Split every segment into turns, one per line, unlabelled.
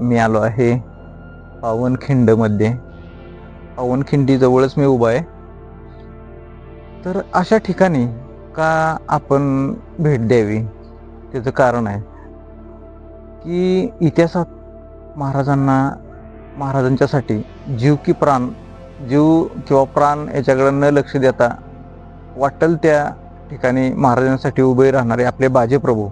मी आलो आहे पावनखिंडमध्ये. पावनखिंडीजवळच मी उभा आहे. तर अशा ठिकाणी का आपण भेट द्यावी, त्याचं कारण आहे की इतिहासात महाराजांच्यासाठी जीव की प्राण, जीव किंवा प्राण याच्याकडे न लक्ष देता वाटेल त्या ठिकाणी महाराजांसाठी उभे राहणारे आपले बाजीप्रभू,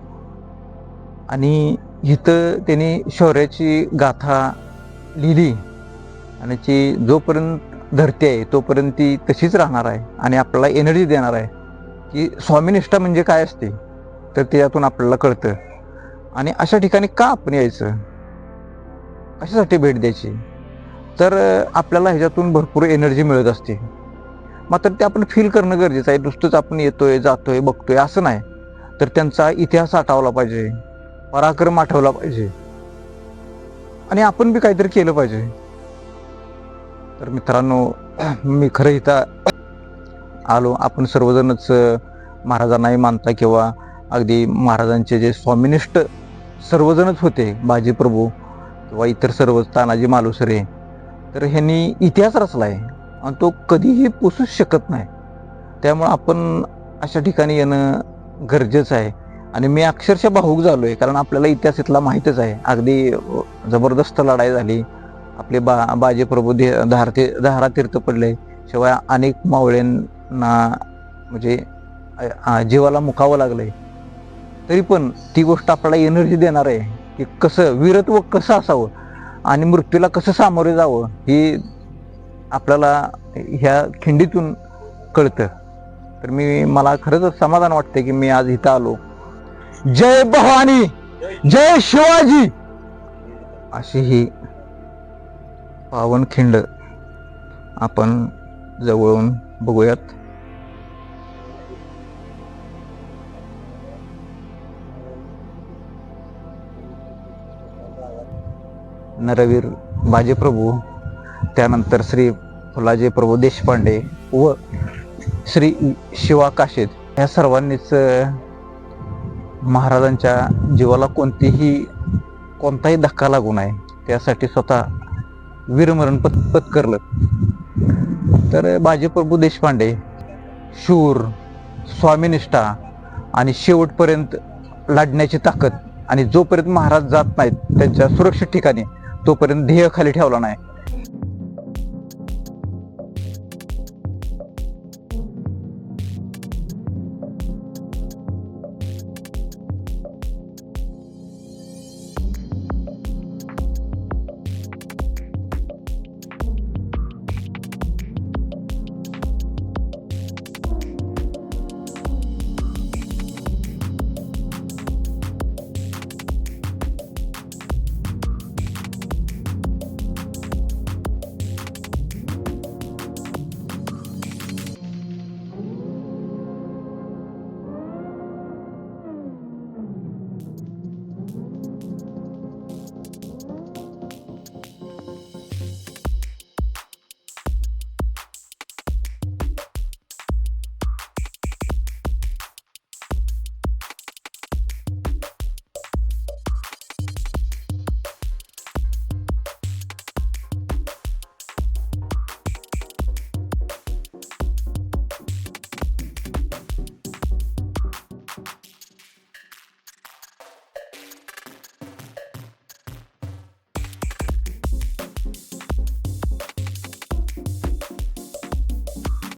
आणि इथं त्यांनी शौर्याची गाथा लिहिली आणि ती जोपर्यंत धरती आहे तोपर्यंत ती तशीच राहणार आहे आणि आपल्याला एनर्जी देणार आहे की स्वामीनिष्ठा म्हणजे काय असते, तर त्यातून आपल्याला कळतं. आणि अशा ठिकाणी का आपण यायचं, कशासाठी भेट द्यायची, तर आपल्याला ह्याच्यातून भरपूर एनर्जी मिळत असते. मात्र ते आपण फील करणं गरजेचं आहे. नुसतंच आपण येतोय जातोय बघतोय असं नाही, तर त्यांचा इतिहास आठवला पाहिजे, पराक्रम आठवला पाहिजे आणि आपण बी काहीतरी केलं पाहिजे. तर मित्रांनो, मी खरं इथं आलो, आपण सर्वजणच महाराजांनाही मानता किंवा अगदी महाराजांचे जे स्वामिनिष्ठ सर्वजणच होते, बाजीप्रभू किंवा इतर सर्व तानाजी मालुसरे, तर ह्यांनी इतिहास रचला आहे आणि तो कधीही पुसूच शकत नाही. त्यामुळं आपण अशा ठिकाणी येणं गरजेचं आहे. आणि मी अक्षरशः भावूक झालो आहे, कारण आपल्याला इतिहास इथला माहीतच आहे. अगदी जबरदस्त लढाई झाली, आपले बाजीप्रभू दहारा तीर्थ पडले, शिवाय अनेक मावळ्यांना म्हणजे जीवाला मुकावं लागलंय. तरी पण ती गोष्ट आपल्याला एनर्जी देणार आहे की कसं वीरत्व कसं असावं आणि मृत्यूला कसं सामोरे जावं, हे आपल्याला ह्या खिंडीतून कळतं. तर मला खरंच समाधान वाटतं की मी आज इथं आलो. जय भवानी, जय शिवाजी, अशी ही पावनखिंड आपण जवळून बघूयात. नरवीर बाजीप्रभू, त्यानंतर श्री फुलाजी प्रभू देशपांडे व श्री शिवा काशेत, ह्या सर्वांनीच महाराजांच्या जीवाला कोणताही धक्का लागू नये त्यासाठी स्वतः वीरमरण पत्करलं. तर बाजीप्रभू देशपांडे शूर, स्वामीनिष्ठा आणि शेवटपर्यंत लढण्याची ताकद, आणि जोपर्यंत महाराज जात नाहीत त्यांच्या सुरक्षित ठिकाणी तोपर्यंत ध्येय खाली ठेवला नाही.